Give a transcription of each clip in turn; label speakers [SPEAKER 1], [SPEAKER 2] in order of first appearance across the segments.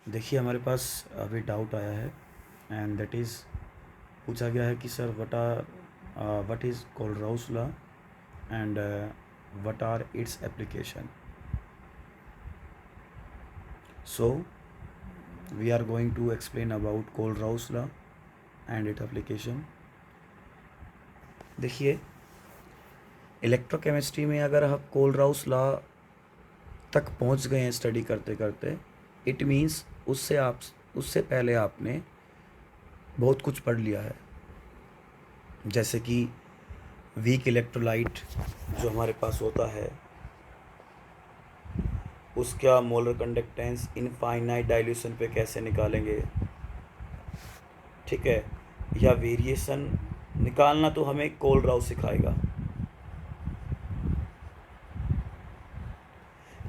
[SPEAKER 1] देखिए हमारे पास अभी डाउट आया है एंड दैट इज़ पूछा गया है कि sir what is Kohlrausch law and what are its application. So we are going to explain about Kohlrausch law and it application. देखिए इलेक्ट्रोकेमिस्ट्री में अगर आप कोलराउस लॉ तक पहुंच गए हैं स्टडी करते करते, इट मीन्स उससे पहले आपने बहुत कुछ पढ़ लिया है. जैसे कि वीक इलेक्ट्रोलाइट जो हमारे पास होता है उसका मोलर कंडक्टेंस इनफाइनाइट डाइल्यूशन पे कैसे निकालेंगे, ठीक है. या वेरिएशन निकालना तो हमें कोलराउस सिखाएगा,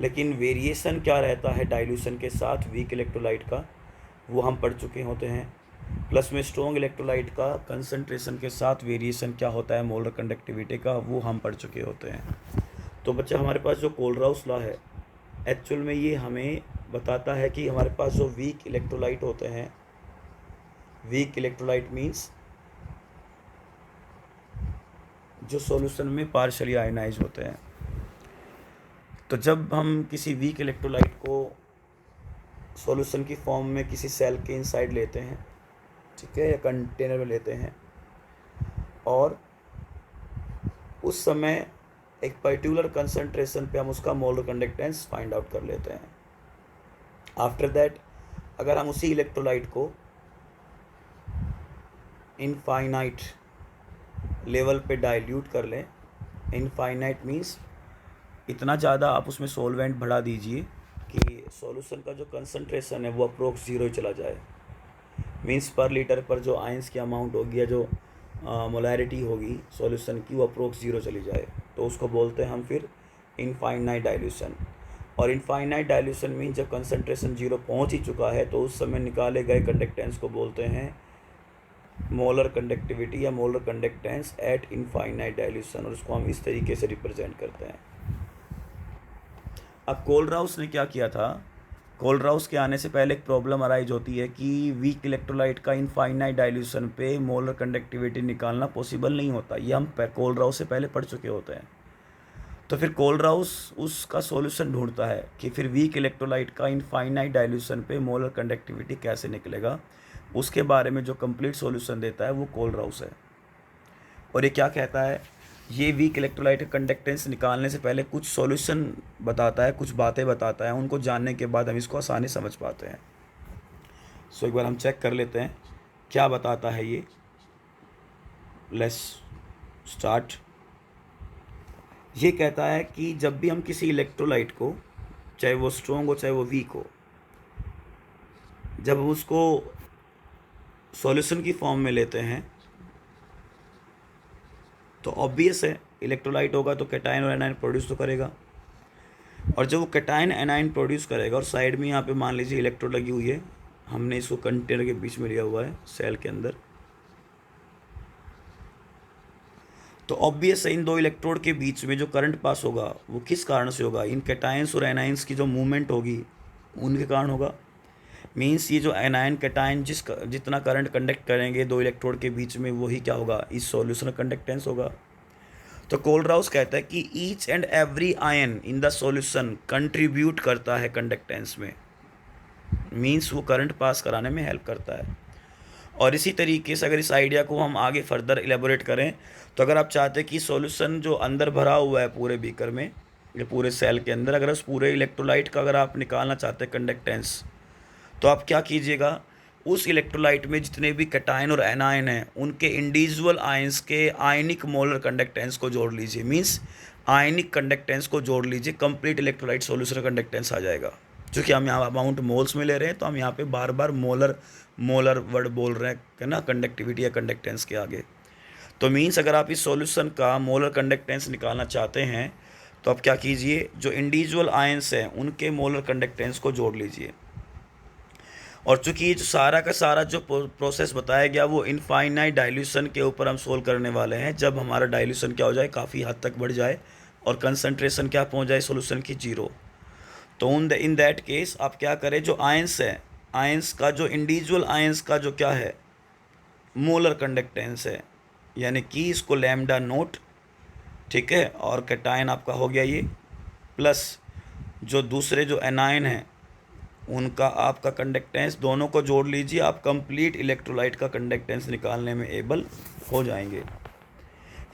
[SPEAKER 1] लेकिन वेरिएशन क्या रहता है डाइल्यूशन के साथ वीक इलेक्ट्रोलाइट का वो हम पढ़ चुके होते हैं. प्लस में स्ट्रॉन्ग इलेक्ट्रोलाइट का कंसंट्रेशन के साथ वेरिएशन क्या होता है मोलर कंडक्टिविटी का वो हम पढ़ चुके होते हैं. तो बच्चा हमारे पास जो कोलराउस लॉ है एक्चुअल में ये हमें बताता है कि हमारे पास जो वीक इलेक्ट्रोलाइट होते हैं, वीक इलेक्ट्रोलाइट मीन्स जो सॉल्यूशन में पार्शियली आयनाइज होते हैं. तो जब हम किसी वीक इलेक्ट्रोलाइट को सॉल्यूशन की फॉर्म में किसी सेल के इनसाइड लेते हैं, ठीक है, या कंटेनर में लेते हैं, और उस समय एक पर्टिकुलर कंसंट्रेशन पे हम उसका मोलर कंडक्टेंस फाइंड आउट कर लेते हैं. आफ्टर दैट अगर हम उसी इलेक्ट्रोलाइट को इनफाइनाइट लेवल पे डाइल्यूट कर लें, इनफाइनाइट मीन्स इतना ज़्यादा आप उसमें सॉल्वेंट बढ़ा दीजिए कि सॉल्यूशन का जो कंसंट्रेशन है वो अप्रोक्स ज़ीरो ही चला जाए. मीन्स पर लीटर पर जो आयंस की अमाउंट होगी या जो मोलैरिटी होगी सॉल्यूशन की वो अप्रोक्स ज़ीरो चली जाए, तो उसको बोलते हैं हम फिर इनफाइनाइट डाइल्यूशन. और इनफाइनाइट डाइल्यूशन मीन जब कंसंट्रेशन ज़ीरो पहुंच ही चुका है तो उस समय निकाले गए कंडक्टेंस को बोलते हैं मोलर कंडक्टिविटी या molar conductance eight infinite dilution, और उसको हम इस तरीके से रिप्रेजेंट करते हैं. अब कोलराउस ने क्या किया था, कोलराउस के आने से पहले एक प्रॉब्लम अराइज होती है कि वीक इलेक्ट्रोलाइट का इनफाइनाइट डाइल्यूशन पे मोलर कंडक्टिविटी निकालना पॉसिबल नहीं होता. ये हम कोलराउस से पहले पढ़ चुके होते हैं. तो फिर कोलराउस उसका सॉल्यूशन ढूंढता है कि फिर वीक इलेक्ट्रोलाइट का इनफाइनाइट डाइल्यूशन पे मोलर कंडक्टिविटी कैसे निकलेगा. उसके बारे में जो कंप्लीट सॉल्यूशन देता है वो कोलराउस है. और ये क्या कहता है, ये वीक इलेक्ट्रोलाइट कंडक्टेंस निकालने से पहले कुछ सॉल्यूशन बताता है, कुछ बातें बताता है, उनको जानने के बाद हम इसको आसानी समझ पाते हैं. सो एक बार हम चेक कर लेते हैं क्या बताता है ये. Let's start. ये कहता है कि जब भी हम किसी इलेक्ट्रोलाइट को, चाहे वो स्ट्रॉन्ग हो चाहे वो वीक हो, जब हम उसको सॉल्यूशन की फॉर्म में लेते हैं तो ऑब्वियस है इलेक्ट्रोलाइट होगा तो कैटायन और एनायन प्रोड्यूस तो करेगा. और जब वो कैटायन एनायन प्रोड्यूस करेगा और साइड में यहाँ पे मान लीजिए इलेक्ट्रोड लगी हुई है, हमने इसको कंटेनर के बीच में लिया हुआ है सेल के अंदर, तो ऑब्वियस है इन दो इलेक्ट्रोड के बीच में जो करंट पास होगा वो किस कारण से होगा, इन कैटायंस और एनायंस की जो मूवमेंट होगी उनके कारण होगा. मीन्स ये जो एनायन कैटायन जितना करंट कंडक्ट करेंगे दो इलेक्ट्रोड के बीच में वही क्या होगा, इस सॉल्यूशन कंडक्टेंस होगा. तो कोलराउस कहता है कि each and every ion in the solution contribute करता है कंडक्टेंस में. मीन्स वो करंट पास कराने में हेल्प करता है. और इसी तरीके से अगर इस आइडिया को हम आगे फर्दर एलेबोरेट करें तो अगर आप चाहते हैं कि सॉल्यूशन जो अंदर भरा हुआ है पूरे बीकर में या पूरे सेल के अंदर, अगर उस पूरे इलेक्ट्रोलाइट का अगर आप निकालना चाहते हैं कंडक्टेंस, तो आप क्या कीजिएगा, उस इलेक्ट्रोलाइट में जितने भी कैटायन और एनायन हैं उनके इंडिविजुअल आयंस के आयनिक मोलर कंडक्टेंस को जोड़ लीजिए. मीन्स आयनिक कंडक्टेंस को जोड़ लीजिए, कंप्लीट इलेक्ट्रोलाइट सॉल्यूशन कंडक्टेंस आ जाएगा. क्योंकि हम यहाँ अमाउंट मोल्स में ले रहे हैं तो हम यहाँ पे बार बार मोलर वर्ड बोल रहे हैं ना कंडक्टिविटी या कंडक्टेंस के आगे. तो मीन्स अगर आप इस सॉल्यूशन का मोलर कंडक्टेंस निकालना चाहते हैं तो आप क्या कीजिए, जो इंडिविजुअल आयंस हैं उनके मोलर कंडक्टेंस को जोड़ लीजिए. और चूंकि ये जो सारा का सारा जो प्रोसेस बताया गया वो इनफाइनाइट डाइल्यूशन के ऊपर हम सोल्व करने वाले हैं, जब हमारा डाइल्यूशन क्या हो जाए, काफ़ी हद तक बढ़ जाए और कंसंट्रेशन क्या पहुंच जाए सॉल्यूशन की ज़ीरो. तो इन दैट केस आप क्या करें, जो आयंस हैं आयंस का जो इंडिविजुअल आयंस का जो क्या है मोलर कंडक्टेंस है, यानी कि इसको लैम्डा नोट, ठीक है, और कैटायन आपका हो गया ये, प्लस जो दूसरे जो एनायन हैं उनका आपका कंडक्टेंस, दोनों को जोड़ लीजिए, आप कंप्लीट इलेक्ट्रोलाइट का कंडक्टेंस निकालने में एबल हो जाएंगे।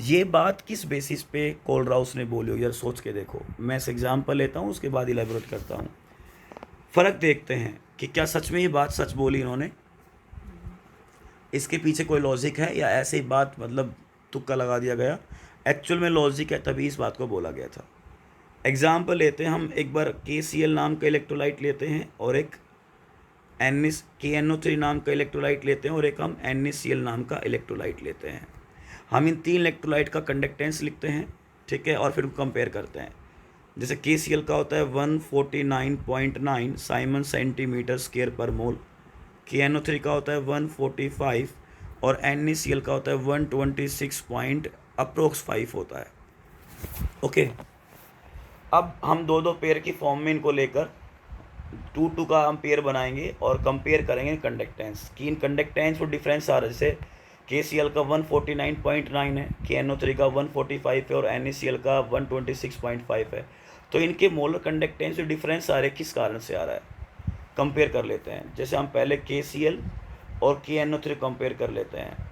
[SPEAKER 1] ये बात किस बेसिस पे कोलराउस ने बोली हो, यार सोच के देखो। मैं इस एग्जांपल लेता हूँ, उसके बाद इलेबोरेट करता हूँ। फ़र्क देखते हैं कि क्या सच में ये बात सच बोली इन्होंने, इसके पीछे कोई लॉजिक है या ऐसे ही बात मतलब तुक्का लगा दिया गया। एक्चुअल में लॉजिक है, तभी इस बात को बोला गया था। एग्जाम्पल लेते हैं हम, एक बार KCl नाम का इलेक्ट्रोलाइट लेते हैं और एक KNO3 नाम का इलेक्ट्रोलाइट लेते हैं और एक हम NaCl नाम का इलेक्ट्रोलाइट लेते हैं। हम इन तीन इलेक्ट्रोलाइट का कंडक्टेंस लिखते हैं, ठीक है, और फिर कंपेयर करते हैं। जैसे KCl का होता है 149.9 साइमन सेंटीमीटर स्क्वायर पर मोल, KNO3 का होता है 145 और NaCl का होता है 126 पॉइंट अप्रोक्स 5 होता है। ओके, अब हम दो दो पेयर की फॉर्म में इनको लेकर 2 का हम पेयर बनाएंगे और कंपेयर करेंगे कंडक्टेंस कि इन कंडक्टेंस में डिफरेंस आ रहा है। जैसे KCl का 149.9 है, KNO3 का 145 है और NaCl का 126.5 है। तो इनके मोलर कंडक्टेंस में डिफरेंस आ रहे किस कारण से आ रहा है, कंपेयर कर लेते हैं। जैसे हम पहले KCl और KNO3 कंपेयर कर लेते हैं,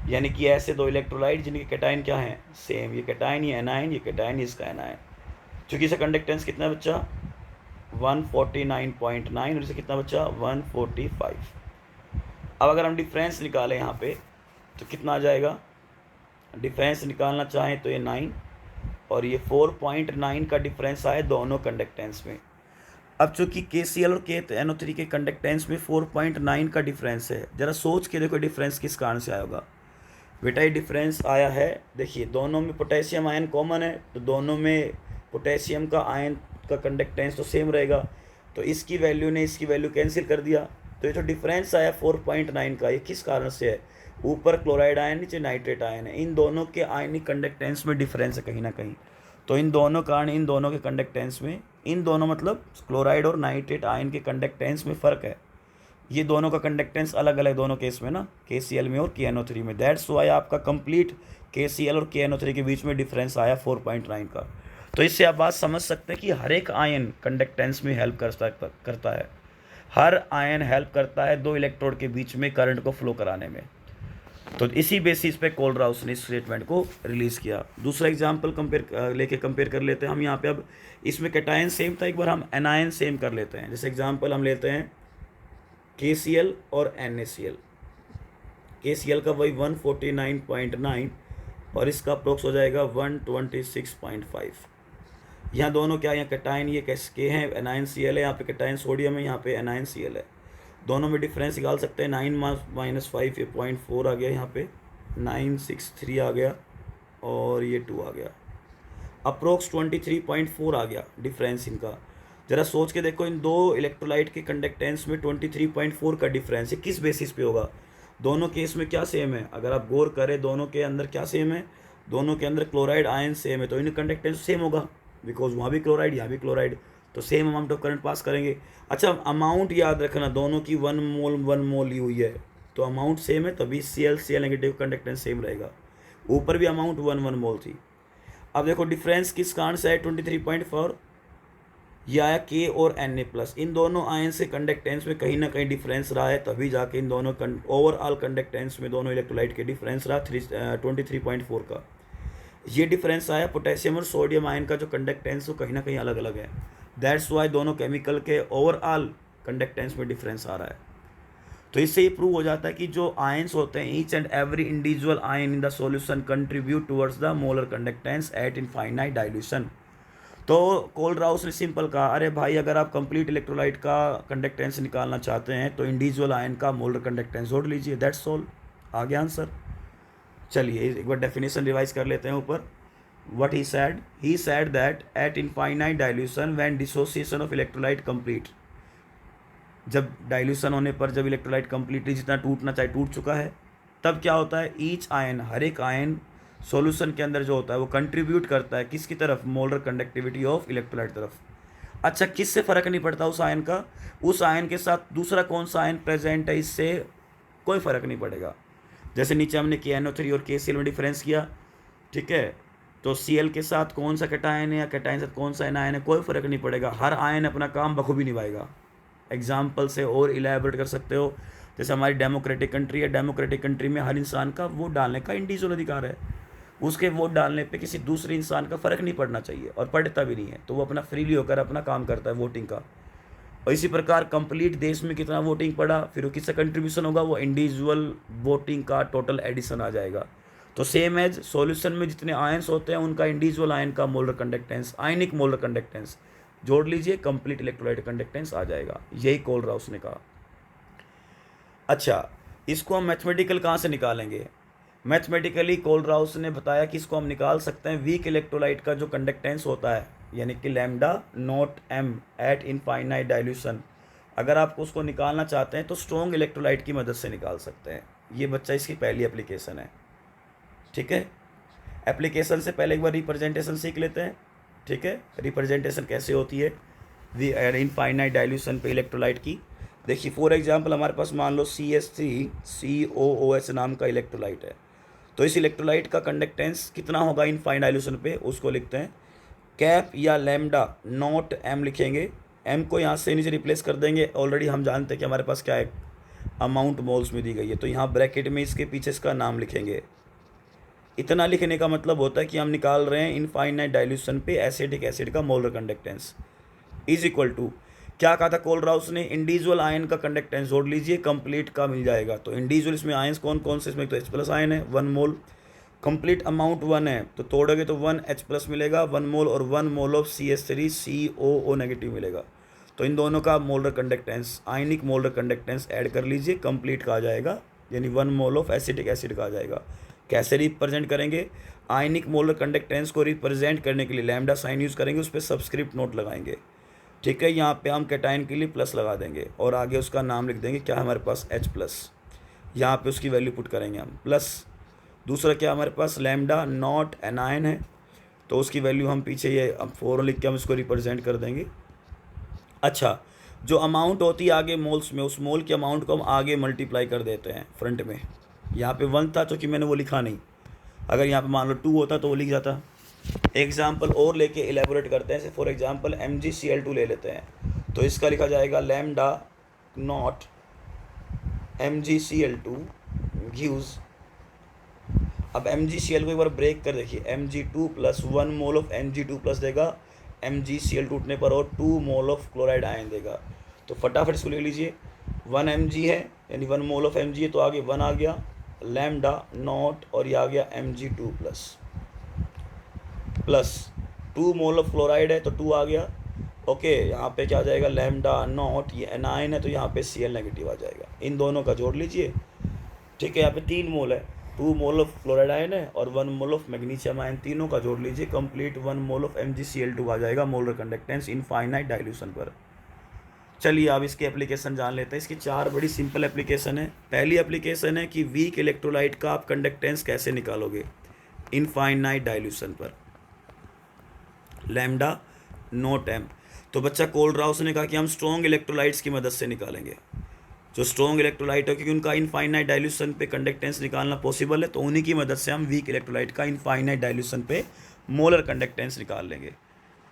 [SPEAKER 1] यानी कि ऐसे दो इलेक्ट्रोलाइट जिनके कैटायन क्या हैं, सेम। ये कैटायन, ये एनायन, ये कैटायन, ये इसका एनायन। चूँकि इसका कंडक्टेंस कितना बच्चा 149.9 और इसे कितना बच्चा 145। अब अगर हम डिफरेंस निकालें यहाँ पे तो कितना आ जाएगा, डिफरेंस निकालना चाहें तो ये 9 और ये 4.9 का डिफरेंस आए दोनों कंडक्टेंस में। अब चूँकि KCl और KNO3 के कंडक्टेंस में 4.9 का डिफरेंस है, ज़रा सोच के देखो डिफरेंस किस कारण से आया होगा। बेटा ये डिफरेंस आया है, देखिए दोनों में पोटेशियम आयन कॉमन है, तो दोनों में पोटेशियम का आयन का कंडक्टेंस तो सेम रहेगा, तो इसकी वैल्यू ने इसकी वैल्यू कैंसिल कर दिया। तो ये जो डिफरेंस आया 4.9 का, ये किस कारण से है, ऊपर क्लोराइड आयन नीचे नाइट्रेट आयन है, इन दोनों के आयनिक कंडक्टेंस में डिफरेंस है कहीं ना कहीं। तो इन दोनों कारण इन दोनों के कंडक्टेंस में, इन दोनों मतलब क्लोराइड और नाइट्रेट आयन के कंडक्टेंस में फ़र्क है। ये दोनों का कंडक्टेंस अलग अलग दोनों केस में ना, KCl में और KNO3 में। दैट्स वाई आपका कंप्लीट KCl और KNO3 के बीच में डिफरेंस आया 4.9 का। तो इससे आप बात समझ सकते हैं कि हर एक आयन कंडक्टेंस में हेल्प करता है। हर आयन हेल्प करता है दो इलेक्ट्रोड के बीच में करंट को फ्लो कराने में। तो इसी बेसिस पे कोलराउस ने इस स्टेटमेंट को रिलीज़ किया। दूसरा एग्जाम्पल कंपेयर कर लेते हैं हम यहाँ पे। अब इसमें कैटायन सेम था, एक बार हम एनायन सेम कर लेते हैं। जैसे एग्जाम्पल हम लेते हैं KCl और NaCl। KCl का वही 149.9 और इसका अप्रोक्स हो जाएगा 126.5। यहाँ दोनों क्या, यहाँ कैटायन ये के हैं, एनायन Cl है, यहाँ पे कैटायन सोडियम है, यहाँ पे एनायन Cl है। दोनों में डिफरेंस निकाल सकते हैं, 9 - 5 ये 0.4 आ गया, यहाँ पे 963 आ गया और ये 2 आ गया, अप्रोक्स 23.4 आ गया डिफरेंस इनका। ज़रा सोच के देखो, इन दो इलेक्ट्रोलाइट के कंडक्टेंस में 23.4 का डिफरेंस है, किस बेसिस पे होगा। दोनों केस में क्या सेम है, अगर आप गौर करें दोनों के अंदर क्या सेम है, दोनों के अंदर क्लोराइड आयन सेम है, तो इन कंडक्टेंस सेम होगा, बिकॉज वहाँ भी क्लोराइड यहाँ भी क्लोराइड, तो same amount of current pass करेंगे। अच्छा, अमाउंट याद रखना, दोनों की 1 मोल ली हुई है, तो अमाउंट सेम है, तभी Cl नेगेटिव कंडक्टेंस सेम रहेगा। ऊपर भी अमाउंट 1 मोल थी। अब देखो डिफरेंस किस कारण से है 23.4, यह आया K और Na प्लस। इन दोनों आयन से कंडक्टेंस में कहीं ना कहीं डिफरेंस रहा है, तभी जाके इन दोनों ओवरऑल कंडक्टेंस में दोनों इलेक्ट्रोलाइट के डिफरेंस रहा 23.4 का। ये डिफरेंस आया पोटेशियम और सोडियम आयन का जो कंडक्टेंस वो कहीं ना कहीं अलग अलग है। दैट्स वाई दोनों केमिकल के ओवरऑल कंडक्टेंस में डिफरेंस आ रहा है। तो इससे ये प्रूव हो जाता है कि जो आयंस होते हैं, each and every individual ion in the solution contribute towards the molar conductance eight infinite dilution. तो कोलराउस ने सिंपल कहा, अरे भाई अगर आप कंप्लीट इलेक्ट्रोलाइट का कंडक्टेंस निकालना चाहते हैं तो इंडिविजुअल आयन का मोलर कंडक्टेंस जोड़ लीजिए, दैट्स ऑल। आ गया आंसर। चलिए एक बार डेफिनेशन रिवाइज कर लेते हैं ऊपर। What he said that at infinite dilution when dissociation of electrolyte complete, जब डाइल्यूशन होने पर जब इलेक्ट्रोलाइट कंप्लीटली जितना टूटना चाहिए टूट चुका है, तब क्या होता है, ईच आयन, हर एक आयन सॉल्यूशन के अंदर जो होता है वो कंट्रीब्यूट करता है किसकी तरफ, मोलर कंडक्टिविटी ऑफ इलेक्ट्रोलाइट तरफ। अच्छा, किससे फ़र्क नहीं पड़ता उस आयन का? उस आयन के साथ दूसरा कौन सा आयन प्रेजेंट है, इससे कोई फ़र्क नहीं पड़ेगा। जैसे नीचे हमने KNO3 और KCl में डिफरेंस किया, ठीक है, तो Cl के साथ कौन सा कैटायन है या कैटायन के साथ कौन सा एनायन है, कोई फ़र्क नहीं पड़ेगा। हर आयन अपना काम बखूबी निभाएगा। एग्जाम्पल से और इलेबोरेट कर सकते हो, जैसे हमारी डेमोक्रेटिक कंट्री है, डेमोक्रेटिक कंट्री में हर इंसान का वोट डालने का इंडिविजुअल अधिकार है। उसके वोट डालने पे किसी दूसरे इंसान का फ़र्क नहीं पड़ना चाहिए, और पड़ता भी नहीं है, तो वो अपना फ्रीली होकर अपना काम करता है वोटिंग का। और इसी प्रकार कंप्लीट देश में कितना वोटिंग पड़ा, फिर वो किसका कंट्रीब्यूशन होगा, वो इंडिविजुअल वोटिंग का टोटल एडिशन आ जाएगा। तो सेम एज सॉल्यूशन में जितने आयंस होते हैं उनका इंडिविजुअल आयन का मोलर कंडक्टेंस, आयनिक मोलर कंडक्टेंस जोड़ लीजिए, कंप्लीट इलेक्ट्रोलाइट कंडक्टेंस आ जाएगा। यही कोलराउस ने कहा। अच्छा, इसको हम मैथमेटिकल कहाँ से निकालेंगे? मैथमेटिकली कोलराउस ने बताया कि इसको हम निकाल सकते हैं वीक इलेक्ट्रोलाइट का जो कंडक्टेंस होता है, यानी कि lambda naught M at infinite dilution. अगर आप उसको निकालना चाहते हैं तो स्ट्रॉन्ग इलेक्ट्रोलाइट की मदद से निकाल सकते हैं। ये बच्चा इसकी पहली एप्लीकेशन है, ठीक है। एप्लीकेशन से पहले एक बार रिप्रेजेंटेशन सीख लेते हैं, ठीक है। रिप्रेजेंटेशन कैसे होती है वी इनफाइनाइट डाइल्यूशन पे इलेक्ट्रोलाइट की। देखिए फॉर एग्जांपल हमारे पास मान लो CH3COOH नाम का इलेक्ट्रोलाइट है, तो इस इलेक्ट्रोलाइट का कंडक्टेंस कितना होगा इनफाइनाइट डाइल्यूशन पे, उसको लिखते हैं कैप या लैम्डा नॉट एम लिखेंगे। एम को यहाँ से नीचे रिप्लेस कर देंगे, ऑलरेडी हम जानते हैं कि हमारे पास क्या है, अमाउंट मोल्स में दी गई है, तो यहाँ ब्रैकेट में इसके पीछे इसका नाम लिखेंगे। इतना लिखने का मतलब होता है कि हम निकाल रहे हैं इनफाइनाइट डाइल्यूशन पे एसिडिक एसिड का molar conductance is equal to, क्या कहा था कोलराउस ने, इंडिविजुअल आयन का कंडक्टेंस जोड़ लीजिए, कंप्लीट का मिल जाएगा। तो इंडिविजुअल इसमें आयंस कौन कौन से, इसमें तो H+ आयन है 1 मोल, कंप्लीट अमाउंट 1 है, तो तोड़ोगे तो 1 H+ मिलेगा 1 मोल, और 1 मोल ऑफ CH3COO नेगेटिव मिलेगा। तो इन दोनों का मोलर कंडक्टेंस, आयनिक मोलर कंडक्टेंस ऐड कर लीजिए, कंप्लीट का आ जाएगा, यानी 1 मोल ऑफ एसिटिक एसिड का आ जाएगा। कैसे रिप्रेजेंट करेंगे, आयनिक मोलर कंडक्टेंस को रिप्रेजेंट करने के लिए लैम्डा साइन यूज़ करेंगे, उस पर सब्सक्रिप्ट नोट लगाएंगे, ठीक है। यहाँ पे हम कैटायन के लिए प्लस लगा देंगे और आगे उसका नाम लिख देंगे, क्या हमारे पास H+, यहाँ पे उसकी वैल्यू पुट करेंगे हम प्लस। दूसरा क्या हमारे पास लैम्डा नॉट एनायन है, तो उसकी वैल्यू हम पीछे ये अब 4 लिख के हम इसको रिप्रेजेंट कर देंगे। अच्छा, जो अमाउंट होती है आगे मोल्स में, उस मोल के अमाउंट को हम आगे मल्टीप्लाई कर देते हैं फ्रंट में। यहाँ पे 1 था चूँकि मैंने वो लिखा नहीं, अगर यहाँ पे मान लो 2 होता तो वो लिख जाता। एग्जाम्पल और लेके इलेबोरेट करते हैं, जैसे फॉर एग्जाम्पल MgCl2 ले लेते हैं, तो इसका लिखा जाएगा लैम्डा नॉट MgCl2 गिव्स, अब MgCl को एक बार ब्रेक कर देखिए, Mg2 plus 1 mole of Mg2 plus देगा MgCl टूटने पर, और 2 मोल ऑफ क्लोराइड आयन देगा। तो फटाफट इसको ले लीजिए, 1 Mg है यानी 1 मोल ऑफ Mg है, तो आगे 1 आ गया लैम्डा नॉट, और ये आ गया Mg2 plus 2 mole of chloride है तो 2 आ गया, ओके। यहाँ पे क्या आ जाएगा लैम्डा नॉट, ये एनाइन है तो यहाँ पे Cl नेगेटिव आ जाएगा। इन दोनों का जोड़ लीजिए, ठीक है। यहाँ पे 3 मोल है, 2 मोल ऑफ क्लोराइड आयन है और 1 मोल ऑफ मैग्नीशियम आयन, तीनों का जोड़ लीजिए, कंप्लीट 1 मोल ऑफ MgCl2 आ जाएगा मोलर कंडक्टेंस इनफाइनाइट डाइल्यूशन पर। चलिए अब इसकी एप्लीकेशन जान लेते हैं। इसकी 4 बड़ी सिंपल एप्लीकेशन है। पहली एप्लीकेशन है कि वीक इलेक्ट्रोलाइट का आप कंडक्टेंस कैसे निकालोगे इनफाइनाइट डाइल्यूशन पर, लैम्डा नॉट एम। तो बच्चा कोलराउस ने कहा कि हम स्ट्रॉन्ग इलेक्ट्रोलाइट्स की मदद से निकालेंगे। जो स्ट्रॉन्ग इलेक्ट्रोलाइट हो, क्योंकि उनका इनफाइनाइट डाइल्यूशन पे कंडक्टेंस निकालना पॉसिबल है, तो उन्हीं की मदद से हम वीक इलेक्ट्रोलाइट का इनफाइनाइट डाइल्यूशन पे मोलर कंडक्टेंस निकाल लेंगे।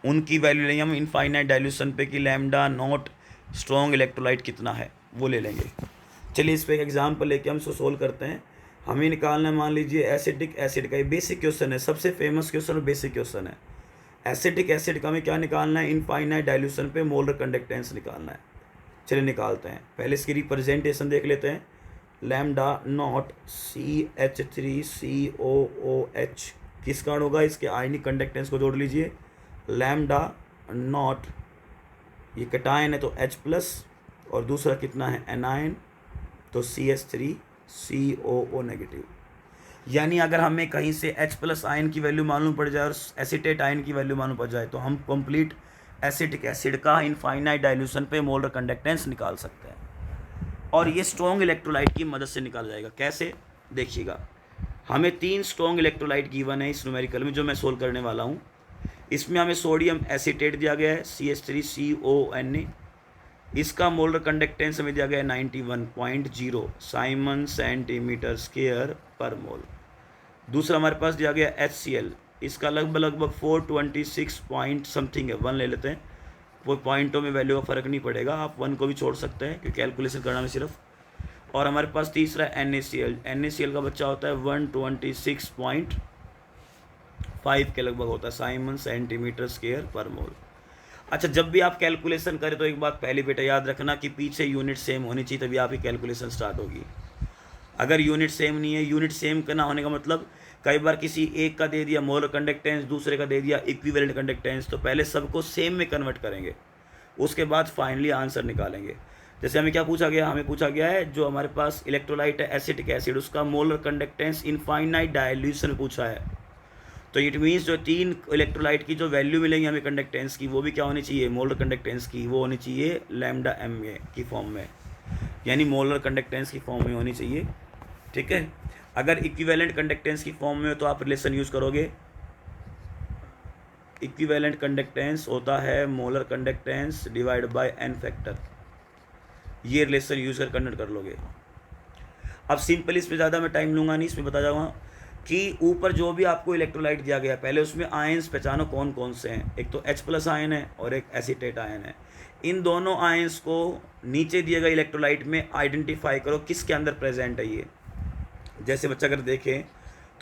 [SPEAKER 1] उनकी वैल्यू लेंगे हम इनफाइनाइट डाइल्यूशन पे कि लैम्डा नॉट स्ट्रॉन्ग इलेक्ट्रोलाइट कितना है वो ले लेंगे। चलिए इस पर एक एग्जाम्पल लेके हम इसको सोल्व करते हैं। हमें निकालना है, मान लीजिए एसिडिक एसिड का, ये बेसिक क्वेश्चन है, सबसे फेमस क्वेश्चन और बेसिक क्वेश्चन है। एसिडिक एसिड का हमें क्या निकालना है, इनफाइनाइट डाइल्यूशन पे मोलर कंडक्टेंस निकालना है। चलिए निकालते हैं। पहले इसकी रिप्रेजेंटेशन देख लेते हैं, लैम्डा नॉट CH3COOH किस कारण होगा, इसके आयनिक कंडक्टेंस को जोड़ लीजिए, लैम्डा नॉट ये कैटायन है तो H+ और दूसरा कितना है एनायन, तो CH3COO नेगेटिव। यानी अगर हमें कहीं से H+ आयन की वैल्यू मालूम पड़ जाए और एसिटेट आयन की वैल्यू मालूम पड़ जाए, तो हम कंप्लीट एसिटिक एसिड का इनफाइनाइट डाइल्यूशन पे मोलर कंडक्टेंस निकाल सकते हैं। और ये स्ट्रॉन्ग इलेक्ट्रोलाइट की मदद से निकाला जाएगा। कैसे, देखिएगा, हमें 3 स्ट्रॉन्ग इलेक्ट्रोलाइट गिवन है इस न्यूमेरिकल में जो मैं सोल्व करने वाला हूँ। इसमें हमें सोडियम एसीटेट दिया गया है CH3CONA, इसका मोलर कंडक्टेंस हमें दिया गया है 91.0 साइमन सेंटीमीटर स्क्वायर पर मोल। दूसरा हमारे पास दिया गया HCl, इसका लगभग 426 पॉइंट समथिंग है, 1 ले लेते हैं, वो पॉइंटों में वैल्यू का फ़र्क नहीं पड़ेगा, आप 1 को भी छोड़ सकते हैं क्योंकि कैलकुलेशन करना में सिर्फ। और हमारे पास तीसरा NaCl का बच्चा होता है 126.5 के लगभग होता है साइमन सेंटीमीटर स्क्वायर पर मोल। अच्छा, जब भी आप कैलकुलेशन करें तो एक बात पहले बेटा याद रखना कि पीछे यूनिट सेम होनी चाहिए, तभी आपकी कैलकुलेशन स्टार्ट होगी। अगर यूनिट सेम नहीं है, यूनिट सेम का ना होने का मतलब कई बार किसी एक का दे दिया मोलर कंडक्टेंस, दूसरे का दे दिया इक्विवेलेंट कंडक्टेंस, तो पहले सबको सेम में कन्वर्ट करेंगे, उसके बाद फाइनली आंसर निकालेंगे। जैसे हमें क्या पूछा गया, हमें पूछा गया है जो हमारे पास इलेक्ट्रोलाइट है एसिटिक एसिड, उसका मोलर कंडक्टेंस इनफाइनाइट डाइल्यूशन पूछा है, तो इट मीन्स जो 3 इलेक्ट्रोलाइट की जो वैल्यू मिलेंगी हमें कंडक्टेंस की, वो भी क्या होनी चाहिए, मोलर कंडक्टेंस की, वो होनी चाहिए लैम्डा एम की फॉर्म में, यानी मोलर कंडक्टेंस की फॉर्म में होनी चाहिए। ठीक है, अगर इक्विवेलेंट कंडक्टेंस की फॉर्म में हो तो आप रिलेशन यूज़ करोगे, इक्विवेलेंट कंडक्टेंस होता है molar conductance divide by N factor, ये रिलेशन यूज़ कर कन्वर्ट कर लोगे। अब सिंपल, इसमें ज़्यादा मैं टाइम लूँगा नहीं, इसमें बता जाऊँगा कि ऊपर जो भी आपको इलेक्ट्रोलाइट दिया गया, पहले उसमें आयंस पहचानो कौन कौन से हैं, एक तो H+ आयन है और एक एसीटेट आयन है। इन दोनों आयंस को नीचे दिए गए इलेक्ट्रोलाइट में आइडेंटिफाई करो किसके अंदर प्रेजेंट है ये। जैसे बच्चा अगर देखें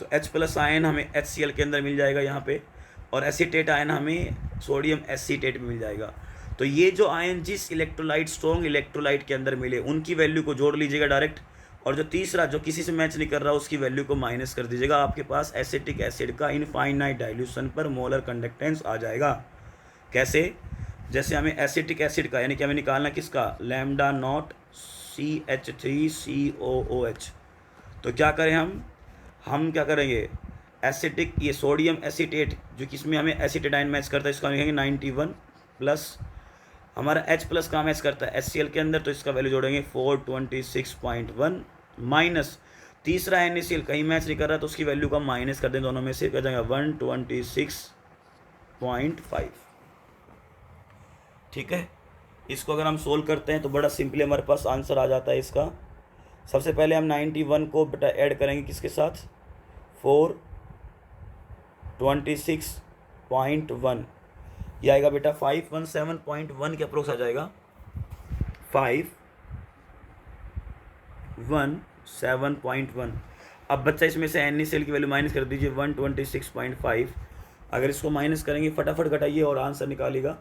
[SPEAKER 1] तो H+ आयन हमें HCl के अंदर मिल जाएगा यहाँ पे, और एसीटेट आयन हमें सोडियम एसीटेट में मिल जाएगा। तो ये जो आयन जिस इलेक्ट्रोलाइट स्ट्रॉन्ग इलेक्ट्रोलाइट के अंदर मिले उनकी वैल्यू को जोड़ लीजिएगा डायरेक्ट, और जो तीसरा जो किसी से मैच नहीं कर रहा उसकी वैल्यू को माइनस कर दीजिएगा, आपके पास एसिटिक एसिड का इनफाइनाइट डाइल्यूशन पर मोलर कंडक्टेंस आ जाएगा। कैसे, जैसे हमें एसिटिक एसिड का यानी कि हमें निकालना किसका, लैम्डा नॉट CH3COOH, तो क्या करें हम क्या करेंगे, एसिटिक ये सोडियम एसीटेट जो किसमें हमें एसीटेट आयन मैच करता है इसका लिखेंगे 91 प्लस हमारा H+ का मैच करता है HCl के अंदर, तो इसका वैल्यू जोड़ेंगे 426.1 माइनस तीसरा NaCl कहीं मैच नहीं कर रहा तो उसकी वैल्यू का माइनस कर दें, दोनों में से कर जाएगा 126.5। ठीक है, इसको अगर हम सोल्व करते हैं तो बड़ा सिंपली हमारे पास आंसर आ जाता है इसका। सबसे पहले हम 91 को बेटा ऐड करेंगे किसके साथ, 426.1, ये आएगा बेटा 517.1 के अप्रोक्स आ जाएगा, 517.1। अब बच्चा इसमें से NaCl की वैल्यू माइनस कर दीजिए 126.5, अगर इसको माइनस करेंगे फटाफट घटाइए और आंसर निकालिएगा।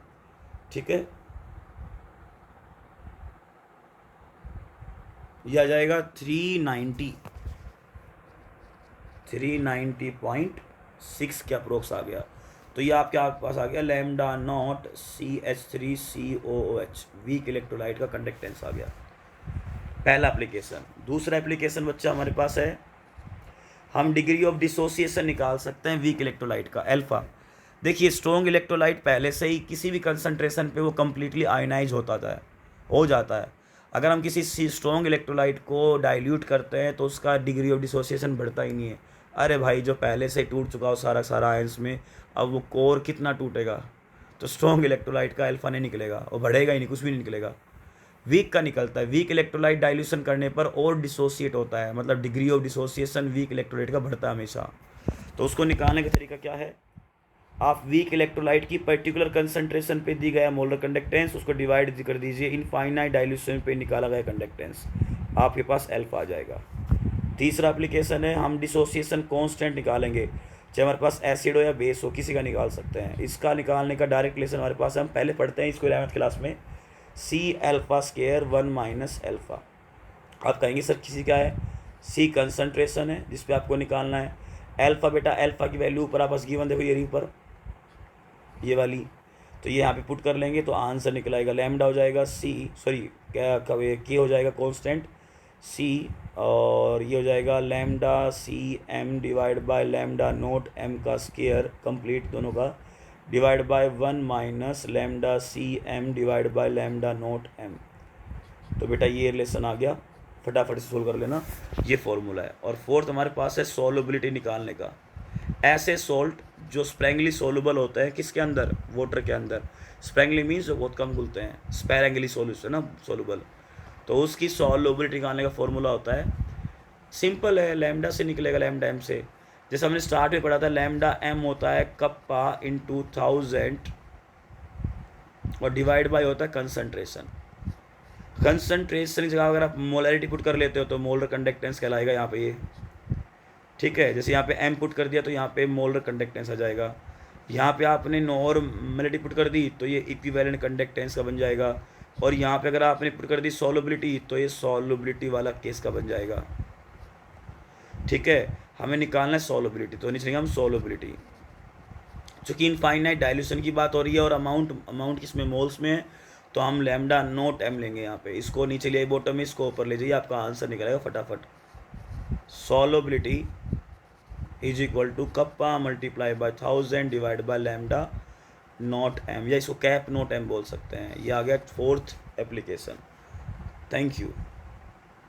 [SPEAKER 1] ठीक है, ये आ जाएगा 390.6 के अप्रोक्स आ गया। तो ये आपके पास आ गया lambda naught CH3COOH, weak electrolyte का कंडक्टेंस आ गया, पहला एप्लीकेशन। दूसरा एप्लीकेशन बच्चा हमारे पास है, हम डिग्री ऑफ डिसोसिएशन निकाल सकते हैं वीक इलेक्ट्रोलाइट का, अल्फा। देखिए स्ट्रॉन्ग इलेक्ट्रोलाइट पहले से ही किसी भी कंसंट्रेशन पे वो कम्प्लीटली आयनाइज हो जाता है। अगर हम किसी स्ट्रॉन्ग इलेक्ट्रोलाइट को डाइल्यूट करते हैं तो उसका डिग्री ऑफ डिसोसिएशन बढ़ता ही नहीं है। अरे भाई, जो पहले से टूट चुका हो सारा आयंस में, अब वो कोर कितना टूटेगा, तो स्ट्रॉन्ग इलेक्ट्रोलाइट का अल्फा नहीं निकलेगा, वो बढ़ेगा ही नहीं, कुछ भी नहीं निकलेगा, वीक का निकलता है। वीक इलेक्ट्रोलाइट डाइल्यूशन करने पर और डिसोसिएट होता है, मतलब degree of dissociation weak electrolyte का बढ़ता है हमेशा। तो उसको निकालने का तरीका क्या है, आप वीक इलेक्ट्रोलाइट की पर्टिकुलर कंसंट्रेशन पे दी गया मोलर कंडक्टेंस, उसको डिवाइड कर दीजिए इनफाइनाइट डाइल्यूशन पे निकाला गया कंडक्टेंस, आपके पास अल्फा आ जाएगा। तीसरा एप्लीकेशन है, हम डिसोसिएशन कांस्टेंट निकालेंगे, चाहे हमारे पास एसिड हो या बेस हो, किसी का निकाल सकते हैं। इसका निकालने का डायरेक्ट रिलेशन हमारे पास है, हम पहले पढ़ते हैं इसको 11th क्लास में, C∝² 1 - अल्फा। आप कहेंगे सर किसी का है, C कंसंट्रेशन है जिस पे आपको निकालना है, अल्फा बेटा अल्फा की वैल्यू ऊपर आपस गिवन देखो ये ऊपर ये वाली, तो ये यहाँ पे पुट कर लेंगे तो आंसर निकल आएगा, लैम्डा हो जाएगा के हो जाएगा कांस्टेंट C, और ये हो जाएगा lambda CM divide by lambda note M का स्क्वायर कंप्लीट दोनों का divide by 1 - lambda CM divide by lambda note M। तो बेटा ये रिलेशन आ गया, फटाफट से सोल्व कर लेना, ये फॉर्मूला है। और फोर्थ हमारे पास है सोलबिलिटी निकालने का, ऐसे सॉल्ट जो स्प्रैंगली सोलूबल होता है किसके अंदर, वाटर के अंदर। स्प्रैंगली मीन्स जो बहुत कम घुलते हैं, स्पैरेंगली सोल्यूशन ना सोलूबल, तो उसकी सॉल्युबिलिटी निकालने का फॉर्मूला होता है, सिंपल है, लैम्डा से निकलेगा, लैम्डा एम से। जैसे हमने स्टार्ट में पढ़ा था, लैम्डा एम होता है कप्पा इंटू 1000 और डिवाइड बाय होता है कंसंट्रेशन। कंसंट्रेशन की जगह अगर आप मोलैरिटी पुट कर लेते हो तो मोलर कंडक्टेंस कहलाएगा यहाँ पे ये, ठीक है। जैसे यहाँ पे एम पुट कर दिया तो यहाँ पे मोलर कंडक्टेंस आ जाएगा। यहाँ पे आपने नॉर्मलिटी पुट कर दी तो ये इक्विवेलेंट कंडक्टेंस का बन जाएगा। और यहाँ पे अगर आपने पुट कर दी सॉल्युबिलिटी तो ये सॉल्युबिलिटी वाला केस का बन जाएगा, ठीक है। हमें निकालना है सॉल्युबिलिटी, तो नीचे हम सॉल्युबिलिटी। चूँकि इनफाइनाइट डाइल्यूशन की बात हो रही है और अमाउंट किसमें, मोल्स में है, तो हम लैम्डा नोट एम लेंगे यहाँ पे। इसको नीचे ले बॉटम में, इसको ऊपर ले जाइए, आपका आंसर निकलेगा फटाफट। Solubility is equal to kappa multiply by 1000 divide by lambda naught m, या इसको कैप नॉट एम बोल सकते हैं। ये आ गया फोर्थ एप्लीकेशन। Thank you.